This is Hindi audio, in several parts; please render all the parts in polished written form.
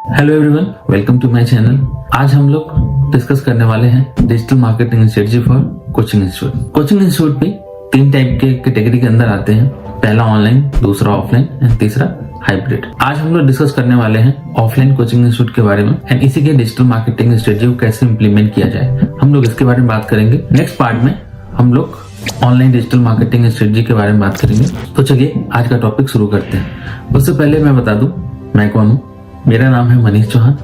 Hello everyone, welcome to my channel. आज हम लोग डिस्कस करने वाले हैं digital marketing strategy for coaching institute. Coaching institute भी 3 टाइप के कैटेगरी के अंदर आते हैं, पहला ऑनलाइन, दूसरा ऑफलाइन एंड तीसरा हाइब्रिड। आज हम लोग डिस्कस करने वाले हैं ऑफलाइन कोचिंग इंस्टीट्यूट के बारे में एंड इसी के डिजिटल मार्केटिंग स्ट्रेटजी को कैसे इंप्लीमेंट किया जाए, हम लोग इसके बारे में बात करेंगे। नेक्स्ट पार्ट में हम लोग ऑनलाइन डिजिटल मार्केटिंग स्ट्रेटजी के बारे में बात करेंगे। तो चलिए आज का टॉपिक शुरू करते हैं। उससे पहले मैं बता दूं मैं कौन हूँ। मेरा नाम है मनीष चौहान।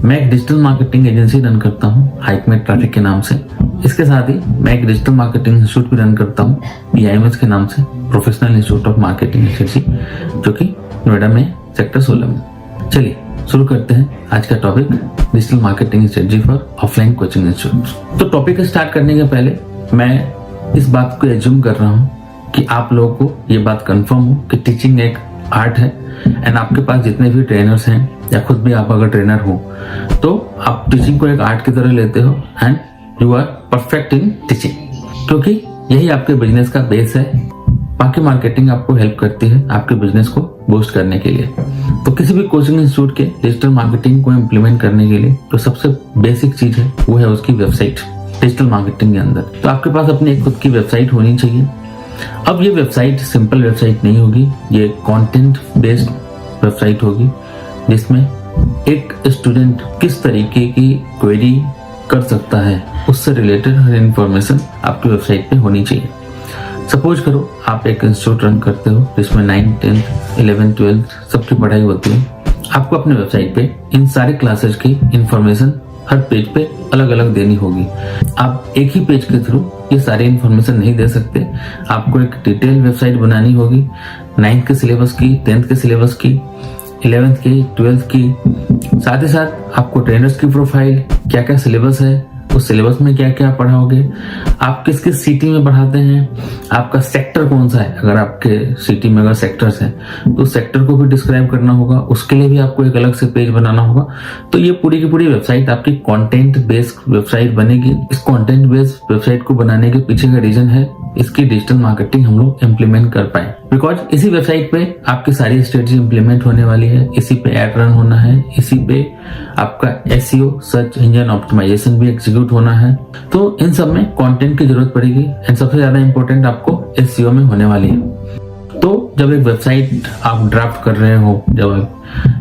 मैं एक डिजिटल मार्केटिंग एजेंसी रन करता हूँ हाइकमेट ट्रैफिक के नाम से। इसके साथ ही मैं एक डिजिटल मार्केटिंग इंस्टीट्यूट भी रन करता हूँ PIMS के नाम से, professional institute of marketing strategy, जो कि नोएडा में सेक्टर 16 में। चलिए शुरू करते हैं आज का topic, digital marketing strategy for offline coaching institute. तो टॉपिक स्टार्ट करने के पहले मैं इस बात को एज्यूम कर रहा हूँ कि आप लोगों को ये बात कंफर्म हो कि टीचिंग एक आर्ट है एंड आपके पास जितने भी ट्रेनर्स हैं या खुद भी आप अगर ट्रेनर हो तो आप टीचिंग को एक आर्ट की तरह लेते हो and you are perfect in teaching, क्योंकि यही आपके बिजनेस का बेस है। बाकी मार्केटिंग आपको हेल्प करती है आपके बिजनेस को बूस्ट करने के लिए। तो किसी भी कोचिंग इंस्टीट्यूट के डिजिटल मार्केटिंग को इम्प्लीमेंट करने के लिए जो सबसे बेसिक चीज है वो है उसकी वेबसाइट। डिजिटल मार्केटिंग के अंदर तो आपके पास अपनी खुद की वेबसाइट होनी चाहिए। अब ये वेबसाइट सिंपल वेबसाइट नहीं होगी, ये कंटेंट बेस्ड वेबसाइट होगी जिसमें एक स्टूडेंट किस तरीके की क्वेरी कर सकता है उससे रिलेटेड हर इंफॉर्मेशन आपकी वेबसाइट पे होनी चाहिए। सपोज करो आप एक इंस्टीट्यूट रन करते हो जिसमें 9th, 10th, 11th, 12th सबकी पढ़ाई होती है। आपको अपने वेबसाइट पे इन सारे क्लासेस की इंफॉर्मेशन हर पेज पे अलग अलग देनी होगी। आप एक ही पेज के थ्रू ये सारी इंफॉर्मेशन नहीं दे सकते, आपको एक डिटेल वेबसाइट बनानी होगी 9th के सिलेबस की, 10th के सिलेबस की, 11th की, 12th की। साथ ही साथ आपको ट्रेनर्स की प्रोफाइल, क्या क्या सिलेबस है, उस सिलेबस में क्या क्या पढ़ाओगे, आप किस किस सिटी में पढ़ाते हैं, आपका सेक्टर कौन सा है, अगर आपके सिटी में अगर सेक्टर्स हैं तो सेक्टर को भी डिस्क्राइब करना होगा, उसके लिए भी आपको एक अलग से पेज बनाना होगा। तो ये पूरी की पूरी वेबसाइट आपकी कंटेंट बेस्ड वेबसाइट बनेगी। इस कंटेंट बेस्ड वेबसाइट को बनाने के पीछे का रीजन है इसकी डिजिटल मार्केटिंग हम लोग इम्प्लीमेंट कर पाए, बिकॉज इसी वेबसाइट पे आपकी सारी स्ट्रेटजी इम्प्लीमेंट होने वाली है, इसी पे एड रन होना है, इसी पे आपका SEO सर्च इंजन ऑप्टिमाइजेशन भी एग्जीक्यूट होना है। तो इन सब में कंटेंट की जरूरत पड़ेगी एंड सबसे ज्यादा इंपॉर्टेंट आपको SEO में होने वाली है। तो जब एक वेबसाइट आप ड्राफ्ट कर रहे हो,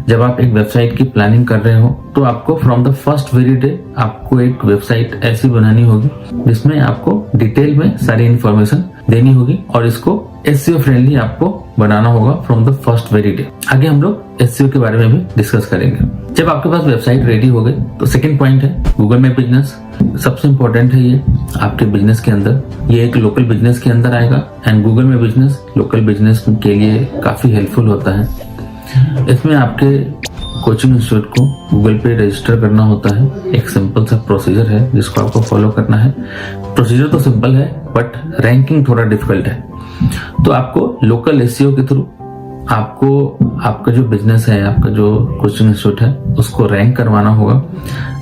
जब आप एक वेबसाइट की प्लानिंग कर रहे हो तो आपको from the first very day आपको एक वेबसाइट ऐसी बनानी होगी जिसमें आपको डिटेल में सारी इंफॉर्मेशन देनी होगी और इसको SEO फ्रेंडली आपको बनाना होगा from the first very day. आगे हम लोग SEO के बारे में भी डिस्कस करेंगे। जब आपके पास वेबसाइट रेडी हो गई तो सेकंड पॉइंट है गूगल में बिजनेस। सबसे इंपॉर्टेंट है ये आपके बिजनेस के अंदर, ये एक लोकल बिजनेस के अंदर आएगा एंड गूगल में बिजनेस लोकल बिजनेस के लिए काफी हेल्पफुल होता है। इसमें आपके कोचिंग इंस्टीट्यूट को गूगल पे रजिस्टर करना होता है। एक सिंपल सा प्रोसीजर है जिसको आपको फॉलो करना है। प्रोसीजर तो सिंपल है बट रैंकिंग थोड़ा डिफिकल्ट है। तो आपको लोकल SEO के थ्रू आपको आपका जो बिजनेस है, आपका जो कोचिंग इंस्टीट्यूट है उसको रैंक करवाना होगा।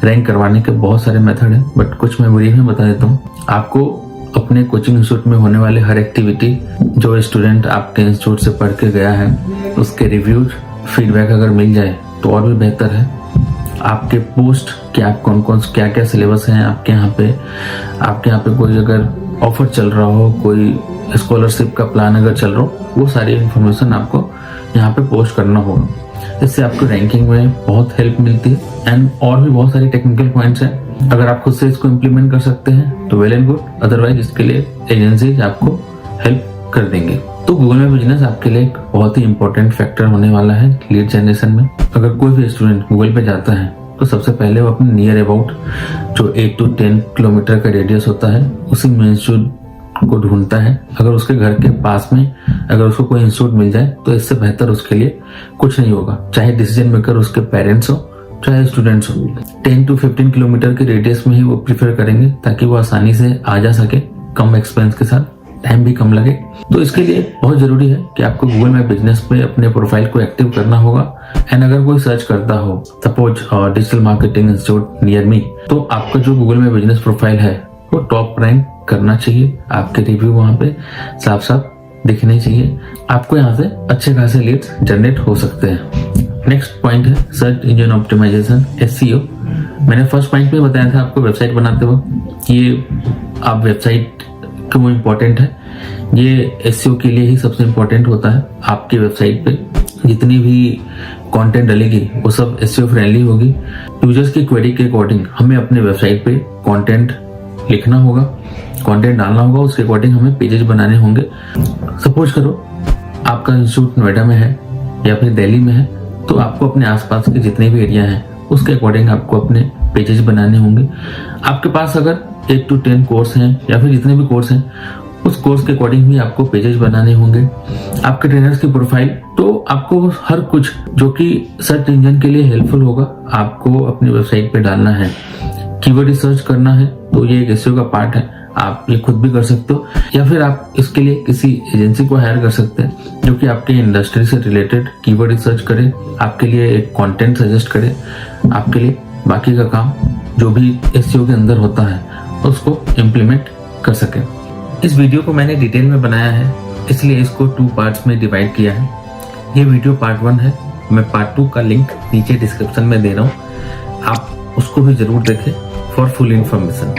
रैंक करवाने के बहुत सारे मेथड है बट कुछ मैं ब्रीफ में बता देता हूँ। आपको अपने कोचिंग इंस्टीट्यूट में होने वाले हर एक्टिविटी, जो स्टूडेंट आपके इंस्टीट्यूट से पढ़ के गया है, उसके रिव्यूज फीडबैक अगर मिल जाए तो और भी बेहतर है। आपके पोस्ट कि आप कौन कौन क्या क्या सिलेबस हैं आपके यहाँ पे कोई अगर ऑफर चल रहा हो, कोई स्कॉलरशिप का प्लान अगर चल रहा हो, वो सारी इंफॉर्मेशन आपको यहाँ पे पोस्ट करना होगा। इससे आपको रैंकिंग में बहुत हेल्प मिलती है एंड और भी बहुत सारे टेक्निकल पॉइंट्स हैं। अगर आप खुद से इसको इम्प्लीमेंट कर सकते हैं तो वेल एंड गुड, अदरवाइज इसके लिए एजेंसीज आपको हेल्प कर देंगे। तो गूगल में बिजनेस आपके लिए एक बहुत ही इंपॉर्टेंट फैक्टर होने वाला है लीड जनरेशन में। अगर कोई भी स्टूडेंट गूगल पे जाता है तो सबसे पहले वो अपने नियर अबाउट जो 8 to 10 किलोमीटर का रेडियस होता है उसी में इंस्टीट्यूट को ढूंढता है। अगर उसके घर के पास में अगर उसको कोई इंस्टीट्यूट मिल जाए तो इससे बेहतर उसके लिए कुछ नहीं होगा, चाहे डिसीजन मेकर उसके पेरेंट्स हो चाहे स्टूडेंट्स हो। 10 to 15 किलोमीटर के रेडियस में ही वो प्रीफर करेंगे ताकि वो आसानी से आ जा सके, कम एक्सपेंस के साथ, टाइम भी कम लगे। तो इसके लिए बहुत जरूरी है कि आपको गूगल में बिजनेस पे अपने प्रोफाइल को एक्टिव करना होगा एंड अगर कोई सर्च करता हो suppose digital marketing institute near me, तो आपका जो गूगल में बिजनेस प्रोफाइल है वो टॉप रैंक करना चाहिए। आपके रिव्यू वहां पे साफ साफ दिखने चाहिए। आपको यहाँ से अच्छे खासे लीड्स जनरेट हो सकते हैं। नेक्स्ट पॉइंट है सर्च इंजन ऑप्टिमाइजेशन, SEO। मैंने फर्स्ट पॉइंट में बताया था आपको वेबसाइट बनाते वक्त ये आप वेबसाइट क्यों इम्पोर्टेंट है। ये SEO के लिए ही सबसे इम्पोर्टेंट होता है। आपकी वेबसाइट पे जितनी भी कंटेंट डलेगी वो सब SEO फ्रेंडली होगी। यूजर्स की क्वेरी के अकॉर्डिंग हमें अपने वेबसाइट पे कंटेंट लिखना होगा, कंटेंट डालना होगा, उसके अकॉर्डिंग हमें पेजेस बनाने होंगे। सपोज करो आपका इंस्टीट्यूट नोएडा में है या फिर दिल्ली में है, तो आपको अपने आसपास के जितने भी एरिया हैं उसके अकॉर्डिंग आपको अपने पेजेस बनाने होंगे। आपके पास अगर 8 to 10 कोर्स हैं या फिर जितने भी कोर्स हैं उस कोर्स के अकॉर्डिंग भी आपको पेजेस बनाने होंगे। आपके ट्रेनर्स की प्रोफाइल, तो आपको हर कुछ जो कि सर्च इंजन के लिए हेल्पफुल होगा आपको अपनी वेबसाइट पे डालना है। कीवर्ड रिसर्च करना है तो ये एक SEO का पार्ट है, आप ये खुद भी कर सकते हो या फिर आप इसके लिए किसी एजेंसी को हायर कर सकते हैं जो कि आपके इंडस्ट्री से रिलेटेड कीवर्ड रिसर्च करे, आपके लिए एक कंटेंट सजेस्ट करे, आपके लिए बाकी का काम जो भी SEO के अंदर होता है उसको इम्प्लीमेंट कर सके। इस वीडियो को मैंने डिटेल में बनाया है इसलिए इसको 2 पार्ट्स में डिवाइड किया है। ये वीडियो पार्ट 1 है, मैं पार्ट 2 का लिंक नीचे डिस्क्रिप्शन में दे रहा हूँ, आप उसको भी जरूर देखें फॉर फुल इंफॉर्मेशन।